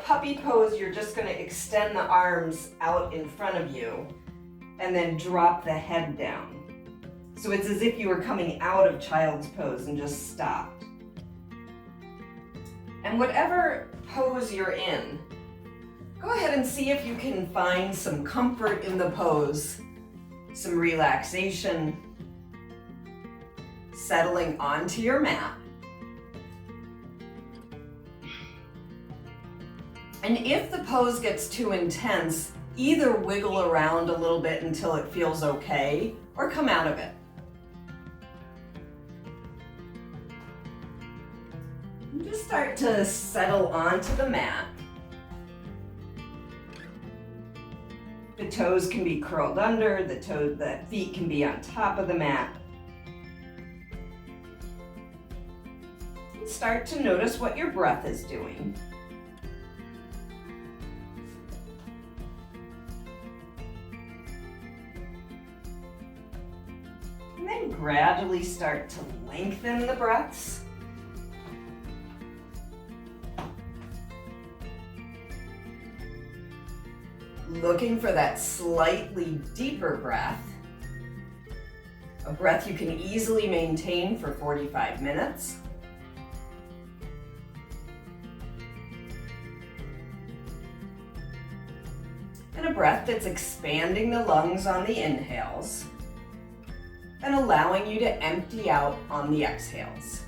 puppy pose, you're just going to extend the arms out in front of you and then drop the head down. So it's as if you were coming out of child's pose and just stopped. And whatever pose you're in, go ahead and see if you can find some comfort in the pose, some relaxation, settling onto your mat. And if the pose gets too intense, either wiggle around a little bit until it feels okay, or come out of it. And just start to settle onto the mat. The toes can be curled under, the feet can be on top of the mat. And start to notice what your breath is doing. And then gradually start to lengthen the breaths. Looking for that slightly deeper breath, a breath you can easily maintain for 45 minutes. And a breath that's expanding the lungs on the inhales and allowing you to empty out on the exhales.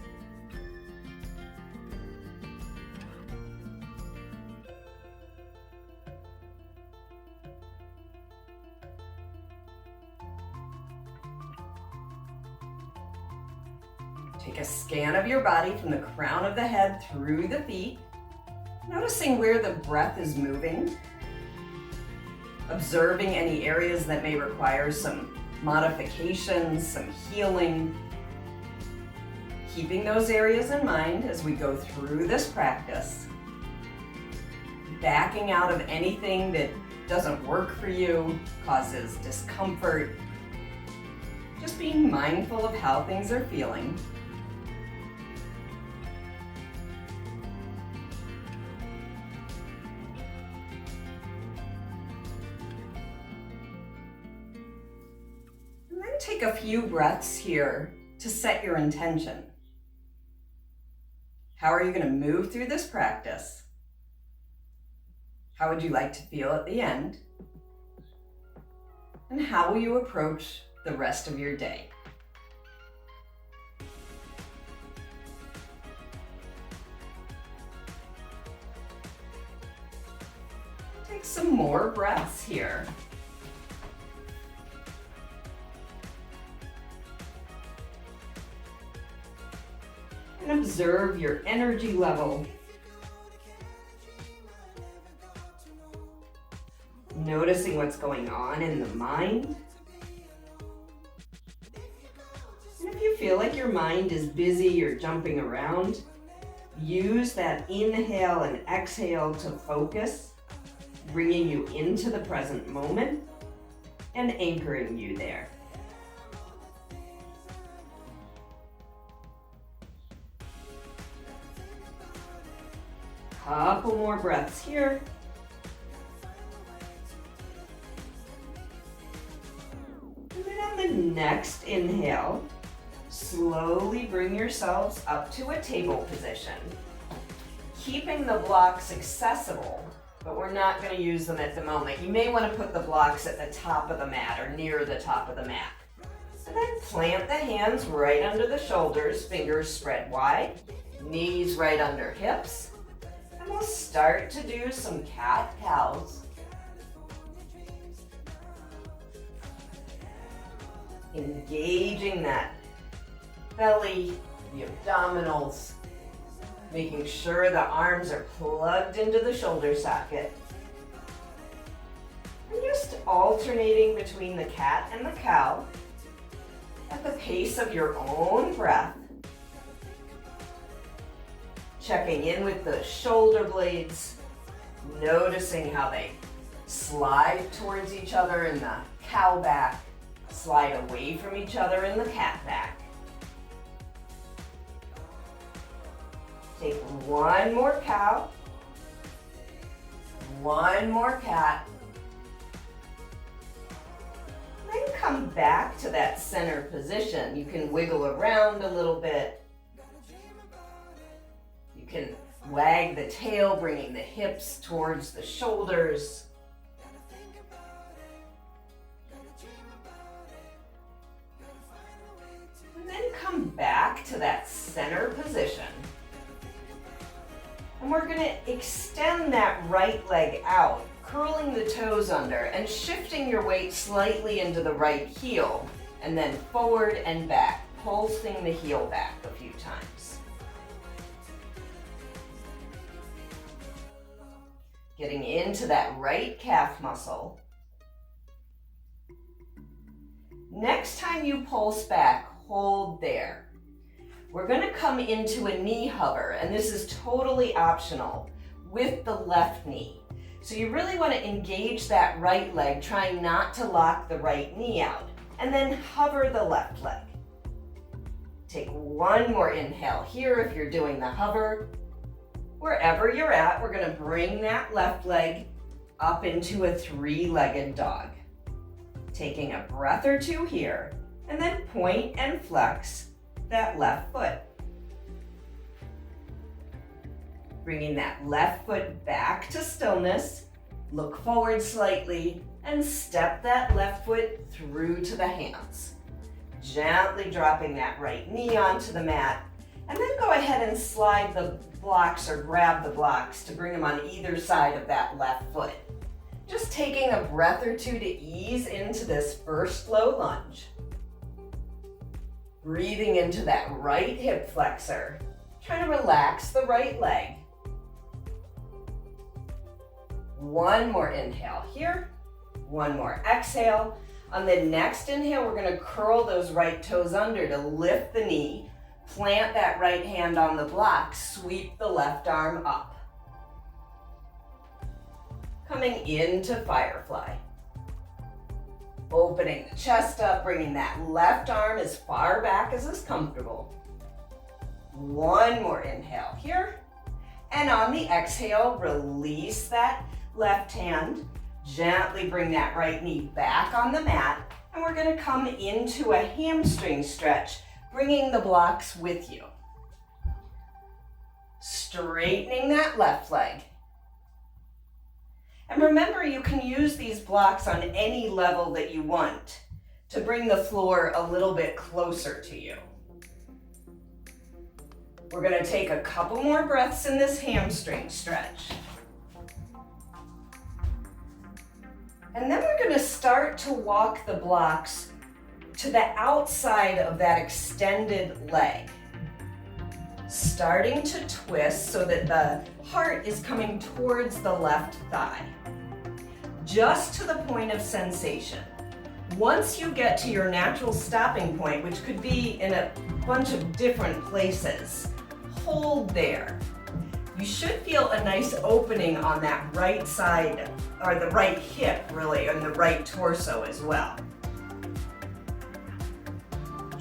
Take a scan of your body from the crown of the head through the feet, noticing where the breath is moving, observing any areas that may require some modifications, some healing, keeping those areas in mind as we go through this practice, backing out of anything that doesn't work for you, causes discomfort, just being mindful of how things are feeling. Take a few breaths here to set your intention. How are you going to move through this practice? How would you like to feel at the end? And how will you approach the rest of your day? Take some more breaths here. And observe your energy level. Noticing what's going on in the mind. And if you feel like your mind is busy or jumping around, use that inhale and exhale to focus, bringing you into the present moment and anchoring you there. Couple more breaths here. And then on the next inhale, slowly bring yourselves up to a table position. Keeping the blocks accessible, but we're not going to use them at the moment. You may want to put the blocks at the top of the mat or near the top of the mat. And then plant the hands right under the shoulders, fingers spread wide, knees right under hips. And we'll start to do some cat-cows. Engaging that belly, the abdominals, making sure the arms are plugged into the shoulder socket. And just alternating between the cat and the cow at the pace of your own breath. Checking in with the shoulder blades, noticing how they slide towards each other in the cow back, slide away from each other in the cat back. Take one more cow. One more cat. Then come back to that center position. You can wiggle around a little bit. You can wag the tail, bringing the hips towards the shoulders. And then come back to that center position. And we're going to extend that right leg out, curling the toes under and shifting your weight slightly into the right heel, and then forward and back, pulsing the heel back a few times. Getting into that right calf muscle. Next time you pulse back, hold there. We're going to come into a knee hover, and this is totally optional, with the left knee. So you really want to engage that right leg, trying not to lock the right knee out, and then hover the left leg. Take one more inhale here if you're doing the hover. Wherever you're at, we're going to bring that left leg up into a three-legged dog. Taking a breath or two here, and then point and flex that left foot. Bringing that left foot back to stillness, look forward slightly, and step that left foot through to the hands. Gently dropping that right knee onto the mat, and then go ahead and slide the blocks or grab the blocks to bring them on either side of that left foot. Just taking a breath or two to ease into this first low lunge. Breathing into that right hip flexor. Try to relax the right leg. One more inhale here. One more exhale. On the next inhale, we're going to curl those right toes under to lift the knee. Plant that right hand on the block. Sweep the left arm up. Coming into firefly. Opening the chest up, bringing that left arm as far back as is comfortable. One more inhale here. And on the exhale, release that left hand. Gently bring that right knee back on the mat. And we're going to come into a hamstring stretch, bringing the blocks with you. Straightening that left leg. And remember, you can use these blocks on any level that you want to bring the floor a little bit closer to you. We're going to take a couple more breaths in this hamstring stretch. And then we're going to start to walk the blocks to the outside of that extended leg. Starting to twist so that the heart is coming towards the left thigh. Just to the point of sensation. Once you get to your natural stopping point, which could be in a bunch of different places, hold there. You should feel a nice opening on that right side, or the right hip really, and the right torso as well.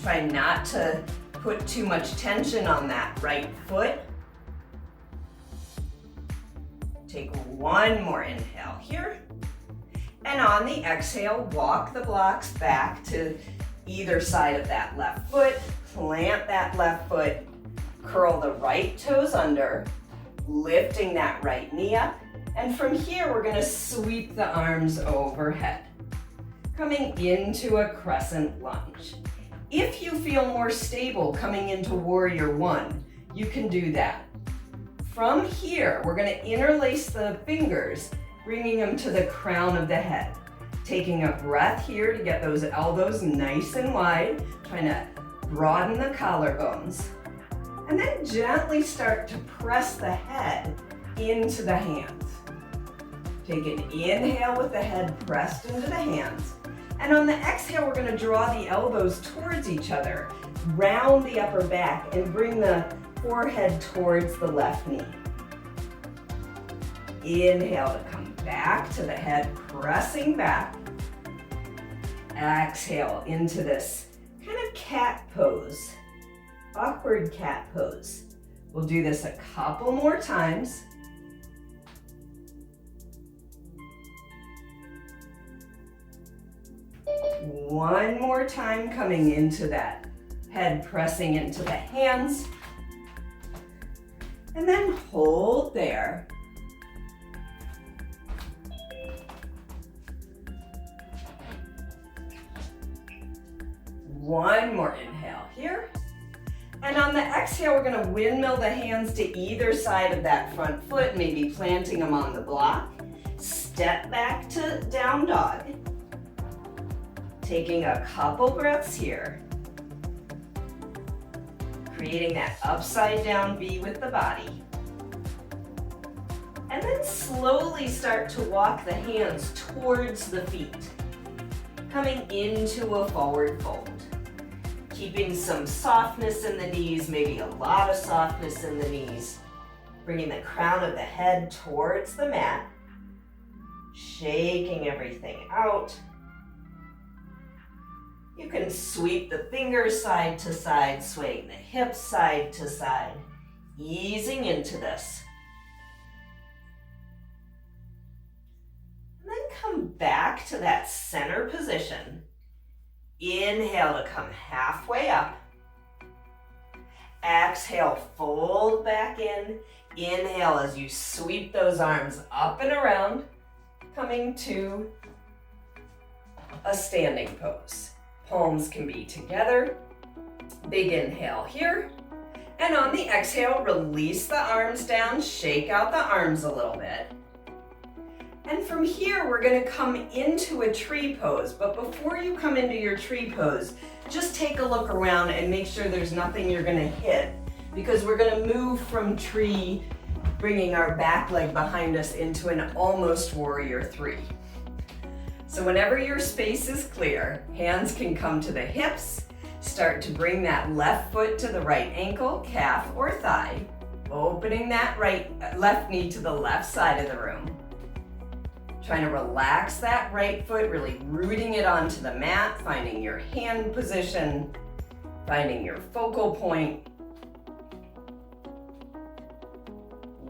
Try not to put too much tension on that right foot. Take one more inhale here. And on the exhale, walk the blocks back to either side of that left foot. Plant that left foot. Curl the right toes under, lifting that right knee up. And from here, we're going to sweep the arms overhead, coming into a crescent lunge. If you feel more stable coming into warrior one, you can do that. From here, we're going to interlace the fingers, bringing them to the crown of the head. Taking a breath here to get those elbows nice and wide, trying to broaden the collarbones. And then gently start to press the head into the hands. Take an inhale with the head pressed into the hands. And on the exhale, we're going to draw the elbows towards each other, round the upper back, and bring the forehead towards the left knee. Inhale to come back to the head, pressing back. Exhale into this kind of cat pose, awkward cat pose. We'll do this a couple more times. One more time, coming into that head, pressing into the hands. And then hold there. One more inhale here. And on the exhale, we're gonna windmill the hands to either side of that front foot, maybe planting them on the block. Step back to down dog. Taking a couple breaths here. Creating that upside down V with the body. And then slowly start to walk the hands towards the feet, coming into a forward fold. Keeping some softness in the knees, maybe a lot of softness in the knees. Bringing the crown of the head towards the mat. Shaking everything out. You can sweep the fingers side to side, swaying the hips side to side, easing into this. And then come back to that center position. Inhale to come halfway up. Exhale, fold back in. Inhale as you sweep those arms up and around, coming to a standing pose. Palms can be together. Big inhale here. And on the exhale, release the arms down, shake out the arms a little bit. And from here, we're gonna come into a tree pose. But before you come into your tree pose, just take a look around and make sure there's nothing you're gonna hit, because we're gonna move from tree, bringing our back leg behind us into an almost warrior three. So whenever your space is clear, hands can come to the hips, start to bring that left foot to the right ankle, calf, or thigh, opening that left knee to the left side of the room. Trying to relax that right foot, really rooting it onto the mat, finding your hand position, finding your focal point.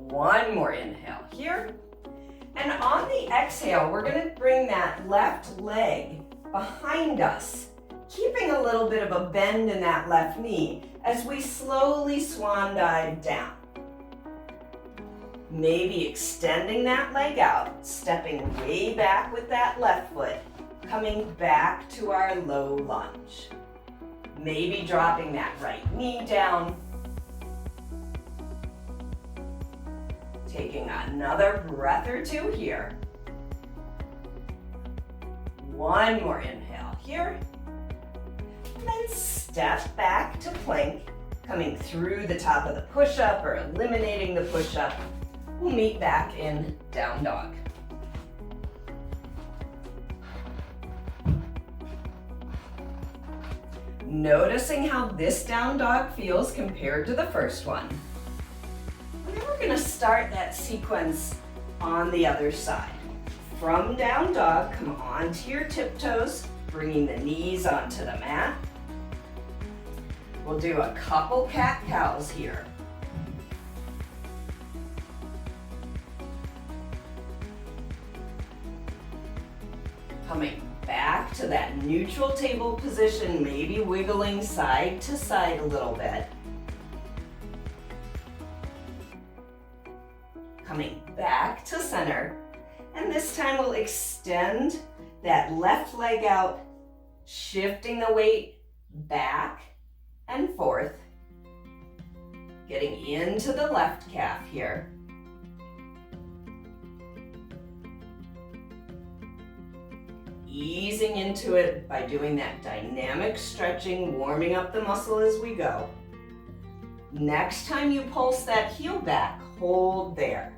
One more inhale here. And on the exhale, we're gonna bring that left leg behind us, keeping a little bit of a bend in that left knee as we slowly swan dive down. Maybe extending that leg out, stepping way back with that left foot, coming back to our low lunge. Maybe dropping that right knee down. Taking another breath or two here. One more inhale here. And then step back to plank, coming through the top of the push-up or eliminating the push-up. We'll meet back in down dog. Noticing how this down dog feels compared to the first one. And then we're going to start that sequence on the other side. From down dog, come onto your tiptoes, bringing the knees onto the mat. We'll do a couple cat-cows here. Coming back to that neutral table position, maybe wiggling side to side a little bit. Coming back to center. And this time we'll extend that left leg out, shifting the weight back and forth. Getting into the left calf here. Easing into it by doing that dynamic stretching, warming up the muscle as we go. Next time you pulse that heel back, hold there.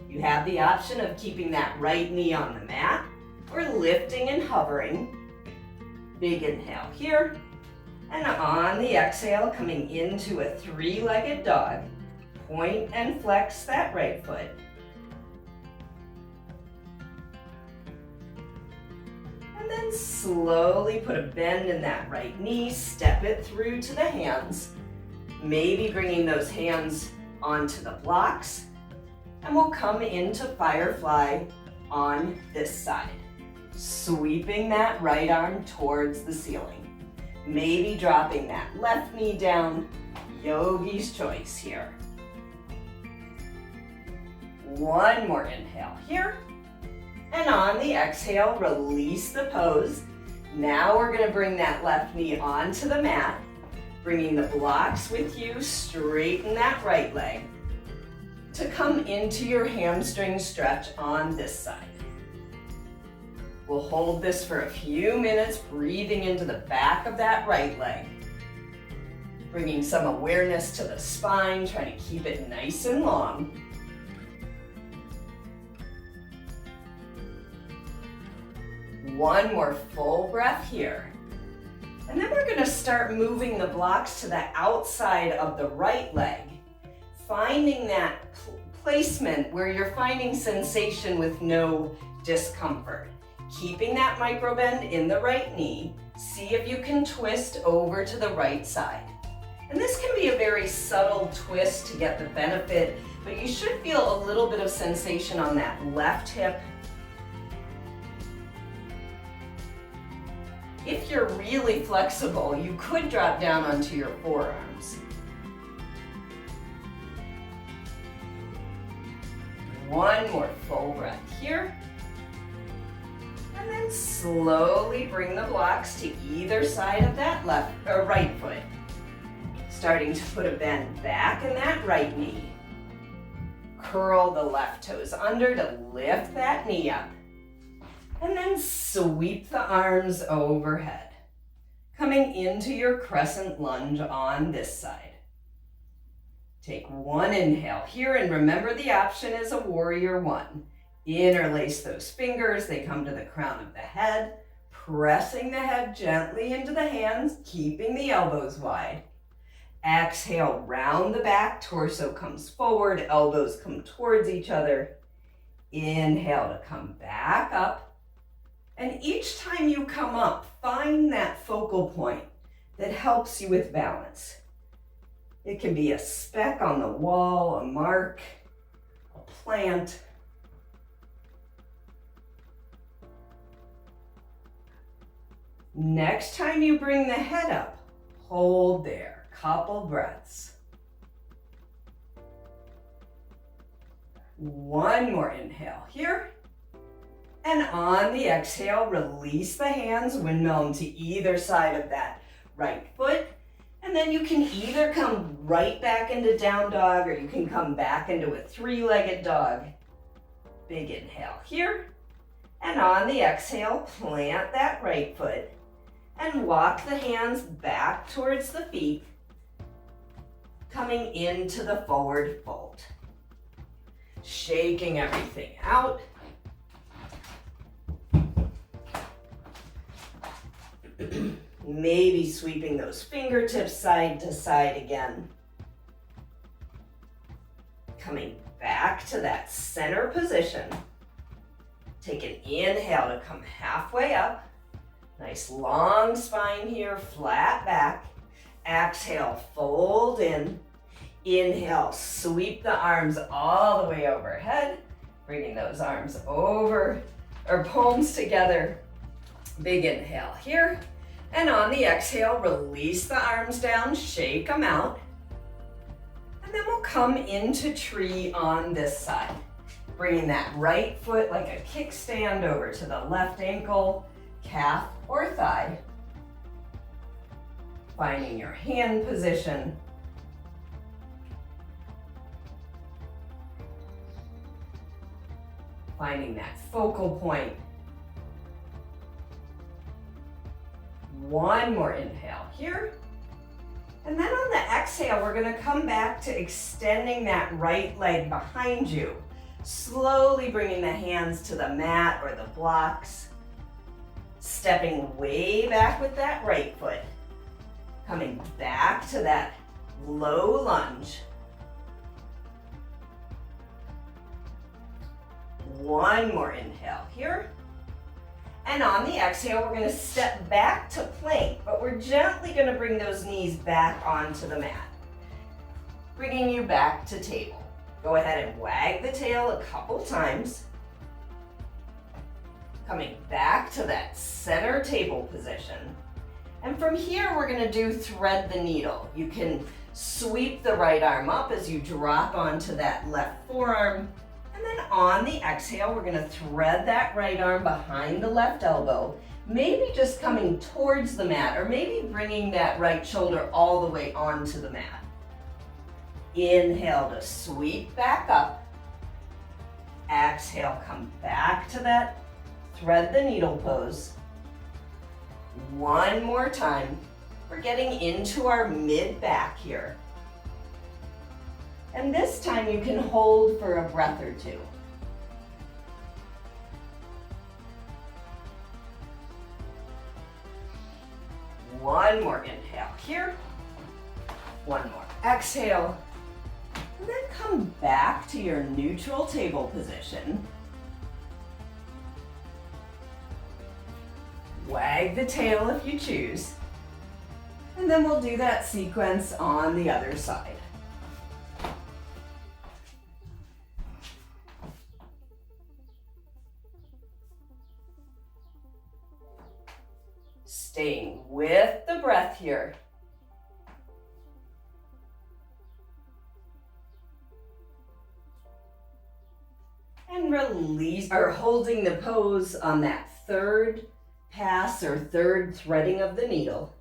You have the option of keeping that right knee on the mat or lifting and hovering. Big inhale here. And on the exhale, coming into a three-legged dog. Point and flex that right foot. And then slowly put a bend in that right knee, step it through to the hands, maybe bringing those hands onto the blocks, and we'll come into firefly on this side. Sweeping that right arm towards the ceiling. Maybe dropping that left knee down. Yogi's choice here. One more inhale here. And on the exhale, release the pose. Now we're going to bring that left knee onto the mat. Bringing the blocks with you, straighten that right leg to come into your hamstring stretch on this side. We'll hold this for a few minutes, breathing into the back of that right leg. Bringing some awareness to the spine, trying to keep it nice and long. One more full breath here. And then we're going to start moving the blocks to the outside of the right leg. Finding that placement where you're finding sensation with no discomfort. Keeping that micro bend in the right knee. See if you can twist over to the right side. And this can be a very subtle twist to get the benefit, but you should feel a little bit of sensation on that left hip. If you're really flexible, you could drop down onto your forearms. One more full breath here. And then slowly bring the blocks to either side of that left or right foot. Starting to put a bend back in that right knee. Curl the left toes under to lift that knee up. And then sweep the arms overhead. Coming into your crescent lunge on this side. Take one inhale here, and remember the option is a warrior one. Interlace those fingers, they come to the crown of the head, pressing the head gently into the hands, keeping the elbows wide. Exhale, round the back, torso comes forward, elbows come towards each other. Inhale to come back up. And each time you come up, find that focal point that helps you with balance. It can be a speck on the wall, a mark, a plant. Next time you bring the head up, hold there, couple breaths. One more inhale here. And on the exhale, release the hands, windmill them to either side of that right foot. And then you can either come right back into down dog, or you can come back into a three-legged dog. Big inhale here. And on the exhale, plant that right foot and walk the hands back towards the feet, coming into the forward fold. Shaking everything out. Maybe sweeping those fingertips side to side again. Coming back to that center position. Take an inhale to come halfway up. Nice long spine here, flat back. Exhale, fold in. Inhale, sweep the arms all the way overhead. Bringing those arms over, or palms together. Big inhale here. And on the exhale, release the arms down, shake them out. And then we'll come into tree on this side. Bringing that right foot like a kickstand over to the left ankle, calf or thigh. Finding your hand position. Finding that focal point. One more inhale here. And then on the exhale, we're going to come back to extending that right leg behind you. Slowly bringing the hands to the mat or the blocks. Stepping way back with that right foot. Coming back to that low lunge. One more inhale here. And on the exhale, we're going to step back to plank, but we're gently going to bring those knees back onto the mat. Bringing you back to table. Go ahead and wag the tail a couple times. Coming back to that center table position. And from here, we're gonna do thread the needle. You can sweep the right arm up as you drop onto that left forearm. And then on the exhale, we're gonna thread that right arm behind the left elbow, maybe just coming towards the mat, or maybe bringing that right shoulder all the way onto the mat. Inhale to sweep back up. Exhale, come back to that thread the needle pose. One more time. We're getting into our mid back here. And this time you can hold for a breath or two. One more inhale here. One more exhale. And then come back to your neutral table position. Wag the tail if you choose. And then we'll do that sequence on the other side. Staying with the breath here. And release, or holding the pose on that third pass or third threading of the needle.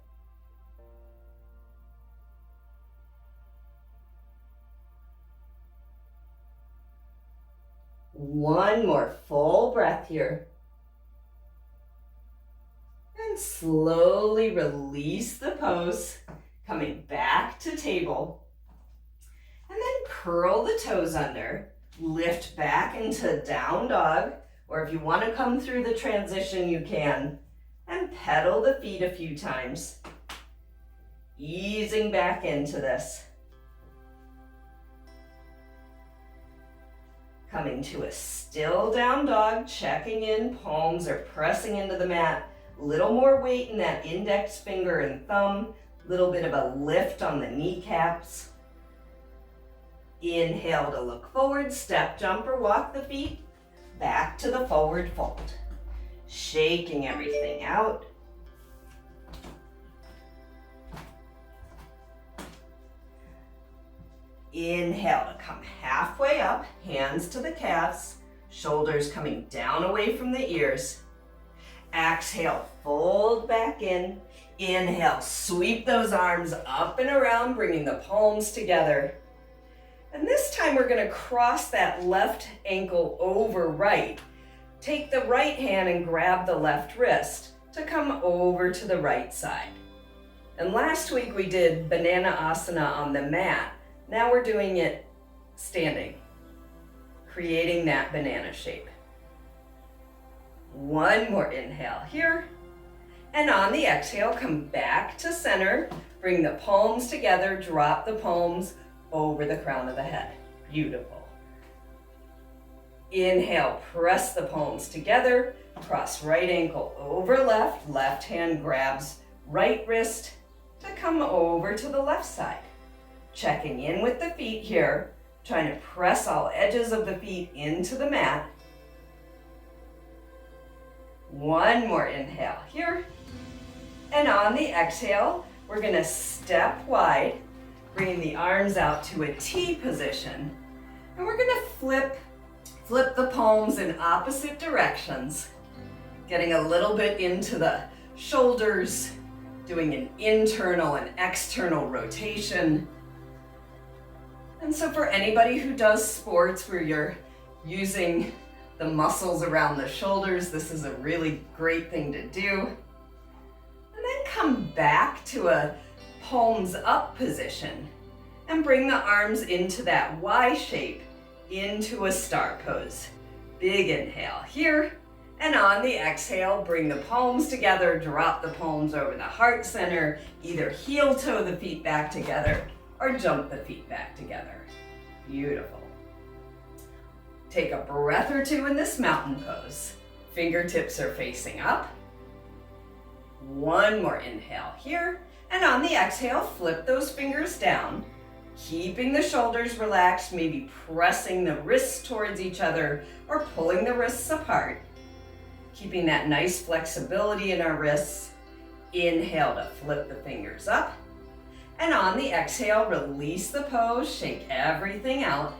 One more full breath here. And slowly release the pose, coming back to table. And then curl the toes under, lift back into down dog, or if you want to come through the transition, you can. And pedal the feet a few times, easing back into this. Coming to a still down dog, checking in, palms are pressing into the mat. Little more weight in that index finger and thumb, little bit of a lift on the kneecaps. Inhale to look forward, step, jump, or walk the feet back to the forward fold. Shaking everything out. Inhale to come halfway up, hands to the calves, shoulders coming down away from the ears. Exhale, fold back in. Inhale, sweep those arms up and around, bringing the palms together. And this time we're going to cross that left ankle over right. Take the right hand and grab the left wrist to come over to the right side. And last week we did banana asana on the mat. Now we're doing it standing, creating that banana shape. One more inhale here. And on the exhale, come back to center. Bring the palms together, drop the palms over the crown of the head. Beautiful. Inhale, press the palms together, cross right ankle over left, left hand grabs right wrist to come over to the left side. Checking in with the feet here, trying to press all edges of the feet into the mat. One more inhale here. And on the exhale, we're gonna step wide, bringing the arms out to a T position. And we're gonna flip the palms in opposite directions, getting a little bit into the shoulders, doing an internal and external rotation. And so for anybody who does sports where you're using the muscles around the shoulders, this is a really great thing to do. And then come back to a palms up position and bring the arms into that Y shape, into a star pose. Big inhale here, and on the exhale, bring the palms together, drop the palms over the heart center, either heel toe the feet back together or jump the feet back together. Beautiful. Take a breath or two in this mountain pose. Fingertips are facing up. One more inhale here, and on the exhale, flip those fingers down. Keeping the shoulders relaxed, maybe pressing the wrists towards each other or pulling the wrists apart. Keeping that nice flexibility in our wrists. Inhale to flip the fingers up. And on the exhale, release the pose, shake everything out.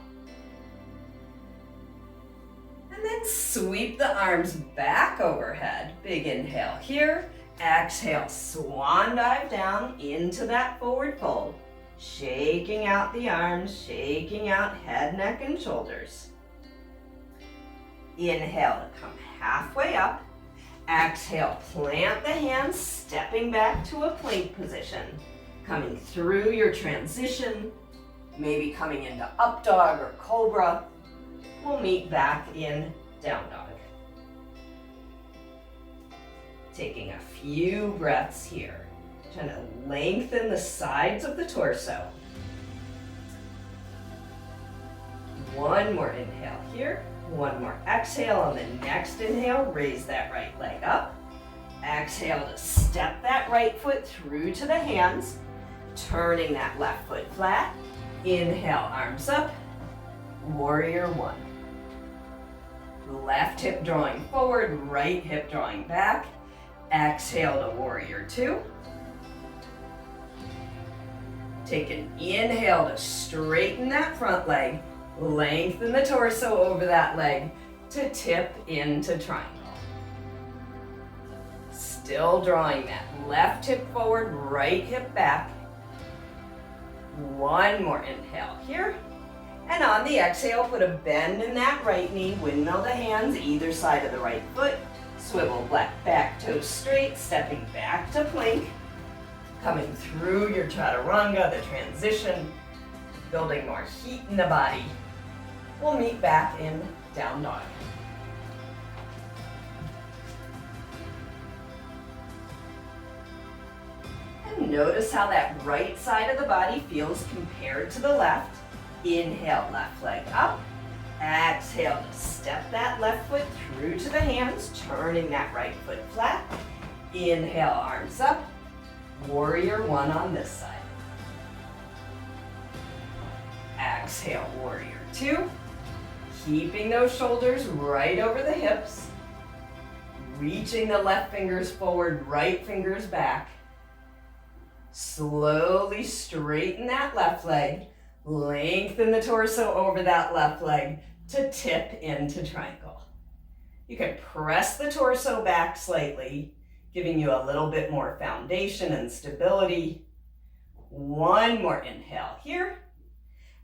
And then sweep the arms back overhead. Big inhale here. Exhale, swan dive down into that forward fold. Shaking out the arms, shaking out head, neck, and shoulders. Inhale to come halfway up. Exhale, plant the hands, stepping back to a plank position. Coming through your transition, maybe coming into up dog or cobra. We'll meet back in down dog. Taking a few breaths here. Trying to lengthen the sides of the torso. One more inhale here. One more exhale. On the next inhale, raise that right leg up. Exhale to step that right foot through to the hands. Turning that left foot flat. Inhale, arms up. Warrior one. Left hip drawing forward, right hip drawing back. Exhale to warrior two. Take an inhale to straighten that front leg. Lengthen the torso over that leg to tip into triangle. Still drawing that left hip forward, right hip back. One more inhale here. And on the exhale, put a bend in that right knee. Windmill the hands either side of the right foot. Swivel back toes straight, stepping back to plank. Coming through your chaturanga, the transition. Building more heat in the body. We'll meet back in down dog. And notice how that right side of the body feels compared to the left. Inhale, left leg up. Exhale to step that left foot through to the hands, turning that right foot flat. Inhale, arms up. Warrior one on this side. Exhale, warrior two. Keeping those shoulders right over the hips. Reaching the left fingers forward, right fingers back. Slowly straighten that left leg. Lengthen the torso over that left leg to tip into triangle. You can press the torso back slightly, giving you a little bit more foundation and stability. One more inhale here.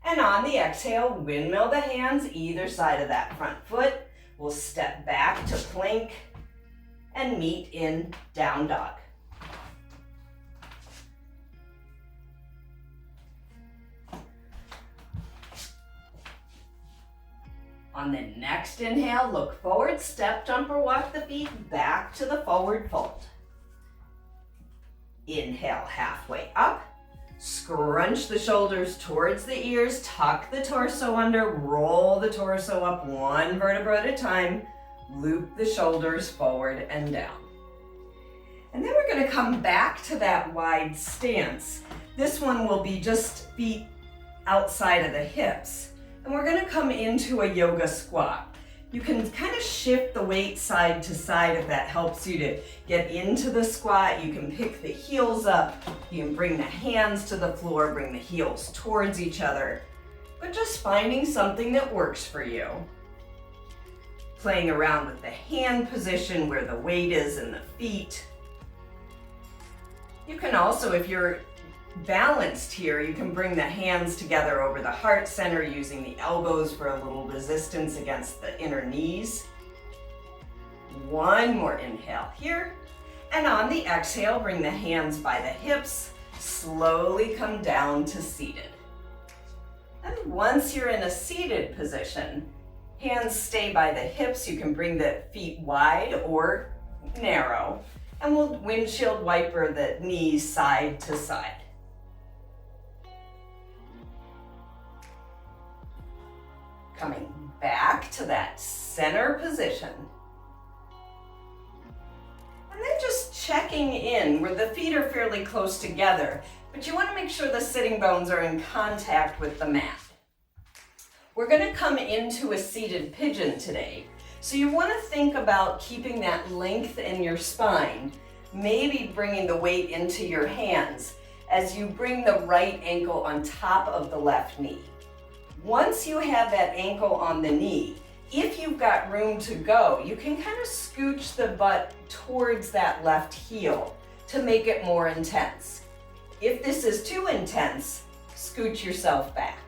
And on the exhale, windmill the hands either side of that front foot. We'll step back to plank and meet in down dog. On the next inhale, look forward, step, jump, or walk the feet back to the forward fold. Inhale, halfway up. Scrunch the shoulders towards the ears, tuck the torso under, roll the torso up one vertebra at a time, loop the shoulders forward and down. And then we're going to come back to that wide stance. This one will be just feet outside of the hips. And we're going to come into a yoga squat. You can kind of shift the weight side to side if that helps you to get into the squat. You can pick the heels up. You can bring the hands to the floor, bring the heels towards each other. But just finding something that works for you. Playing around with the hand position where the weight is in the feet. You can also, if you're balanced here, you can bring the hands together over the heart center using the elbows for a little resistance against the inner knees. One more inhale here. And on the exhale, bring the hands by the hips. Slowly come down to seated. And once you're in a seated position, hands stay by the hips. You can bring the feet wide or narrow. And we'll windshield wiper the knees side to side. Coming back to that center position. And then just checking in where the feet are fairly close together, but you want to make sure the sitting bones are in contact with the mat. We're going to come into a seated pigeon today. So you want to think about keeping that length in your spine, maybe bringing the weight into your hands as you bring the right ankle on top of the left knee. Once you have that ankle on the knee, if you've got room to go, you can kind of scooch the butt towards that left heel to make it more intense. If this is too intense, scooch yourself back.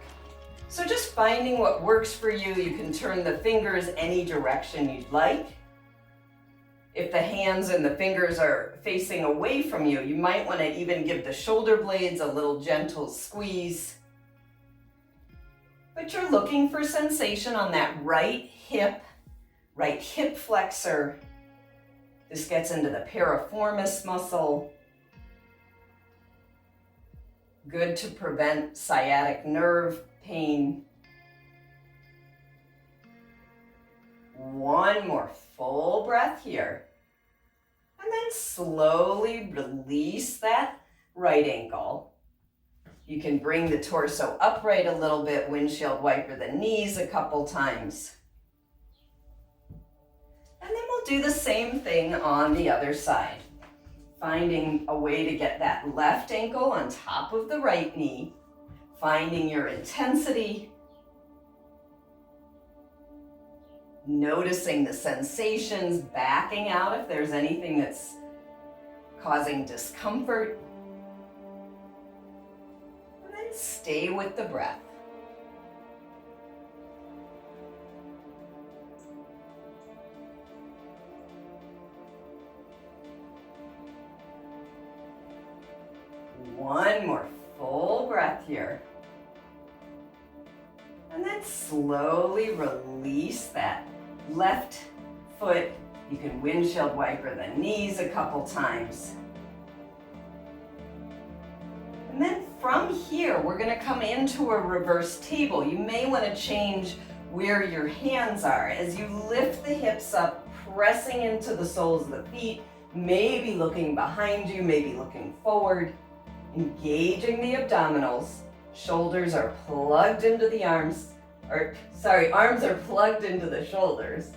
So just finding what works for you. You can turn the fingers any direction you'd like. If the hands and the fingers are facing away from you, you might want to even give the shoulder blades a little gentle squeeze. But you're looking for sensation on that right hip flexor. This gets into the piriformis muscle. Good to prevent sciatic nerve pain. One more full breath here. And then slowly release that right ankle. You can bring the torso upright a little bit, windshield wiper the knees a couple times. And then we'll do the same thing on the other side. Finding a way to get that left ankle on top of the right knee. Finding your intensity. Noticing the sensations, backing out if there's anything that's causing discomfort. And then stay with the breath. One more full breath here. And then slowly release that left foot. You can windshield wiper the knees a couple times. And then from here, we're going to come into a reverse table. You may want to change where your hands are as you lift the hips up, pressing into the soles of the feet, maybe looking behind you, maybe looking forward, engaging the abdominals. Shoulders are plugged into the arms. Arms are plugged into the shoulders.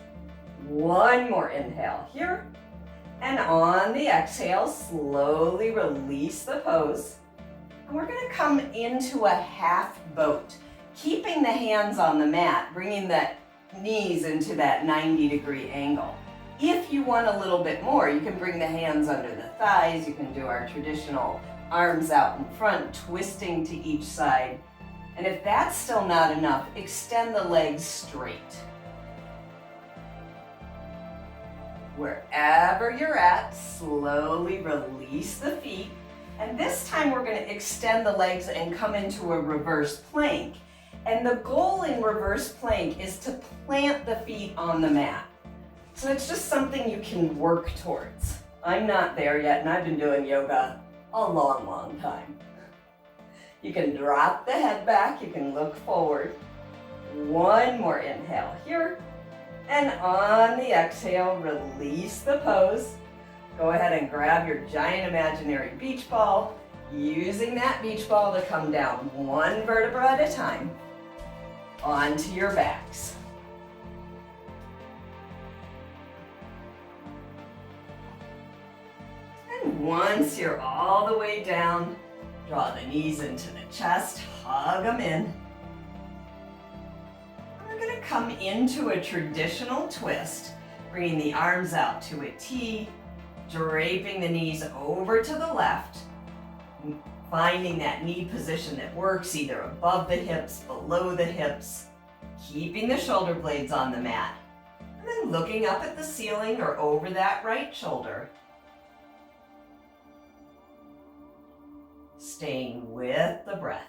One more inhale here. And on the exhale, slowly release the pose. And we're going to come into a half boat, keeping the hands on the mat, bringing the knees into that 90-degree angle. If you want a little bit more, you can bring the hands under the thighs. You can do our traditional arms out in front, twisting to each side. And if that's still not enough, extend the legs straight. Wherever you're at, slowly release the feet. And this time we're going to extend the legs and come into a reverse plank. And the goal in reverse plank is to plant the feet on the mat. So it's just something you can work towards. I'm not there yet, and I've been doing yoga a long, long time. You can drop the head back, you can look forward. One more inhale here. And on the exhale, release the pose. Go ahead and grab your giant imaginary beach ball, using that beach ball to come down one vertebra at a time onto your backs. And once you're all the way down, draw the knees into the chest, hug them in. We're going to come into a traditional twist, bringing the arms out to a T, draping the knees over to the left, finding that knee position that works, either above the hips, below the hips, keeping the shoulder blades on the mat, and then looking up at the ceiling or over that right shoulder. Staying with the breath.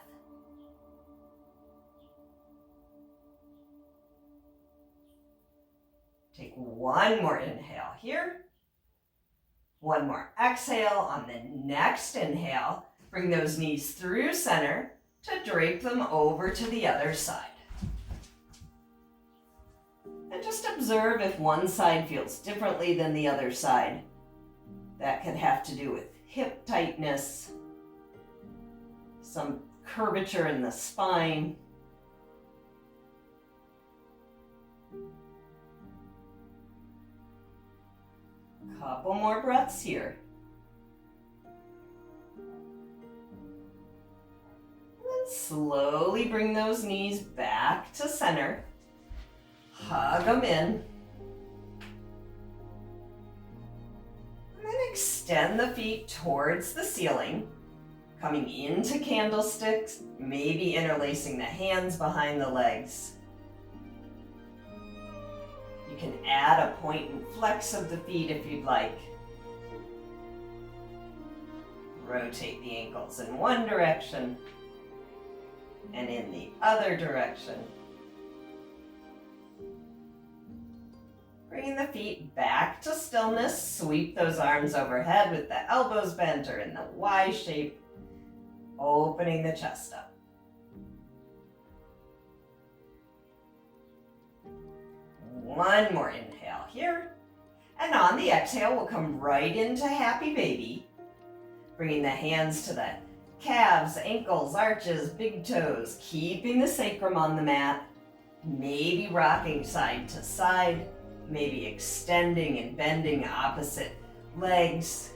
Take one more inhale here. One more exhale. On the next inhale, bring those knees through center to drape them over to the other side. And just observe if one side feels differently than the other side. That could have to do with hip tightness, some curvature in the spine. Couple more breaths here. And slowly bring those knees back to center. Hug them in. And then extend the feet towards the ceiling, coming into candlesticks, maybe interlacing the hands behind the legs. You can add a point and flex of the feet if you'd like. Rotate the ankles in one direction and in the other direction. Bringing the feet back to stillness, sweep those arms overhead with the elbows bent or in the Y shape, opening the chest up. One more inhale here. And on the exhale, we'll come right into happy baby. Bringing the hands to the calves, ankles, arches, big toes, keeping the sacrum on the mat. Maybe rocking side to side, maybe extending and bending opposite legs.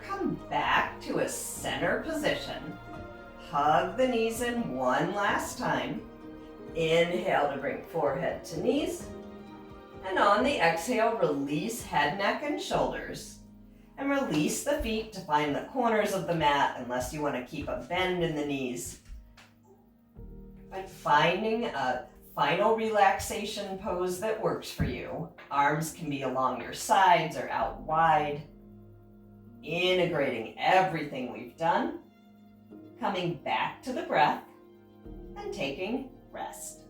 Come back to a center position. Hug the knees in one last time. Inhale to bring forehead to knees. And on the exhale, release head, neck, and shoulders. And release the feet to find the corners of the mat unless you want to keep a bend in the knees. By finding a final relaxation pose that works for you. Arms can be along your sides or out wide. Integrating everything we've done, coming back to the breath, and taking rest.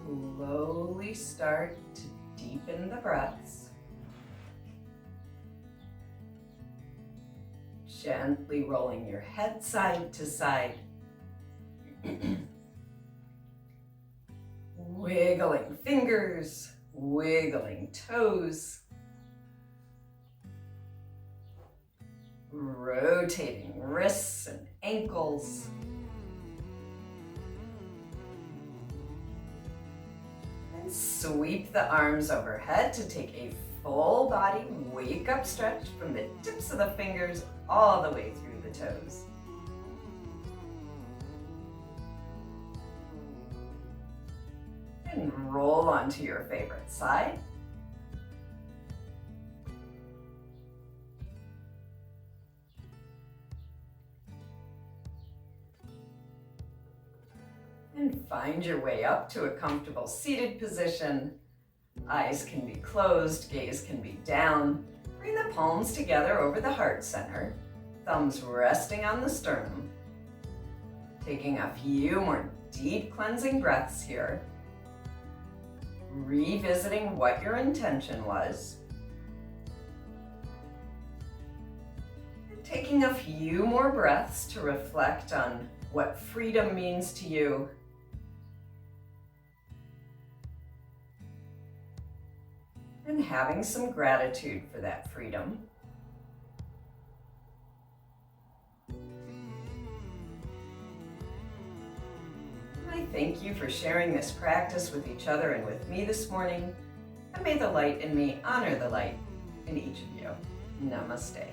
Slowly start to deepen the breaths. Gently rolling your head side to side. Wiggling fingers, wiggling toes. Rotating wrists and ankles. And sweep the arms overhead to take a full body wake up stretch from the tips of the fingers all the way through the toes. And roll onto your favorite side. And find your way up to a comfortable seated position. Eyes can be closed, gaze can be down. Bring the palms together over the heart center, thumbs resting on the sternum. Taking a few more deep cleansing breaths here. Revisiting what your intention was. And taking a few more breaths to reflect on what freedom means to you. And having some gratitude for that freedom. I thank you for sharing this practice with each other and with me this morning. And may the light in me honor the light in each of you. Namaste.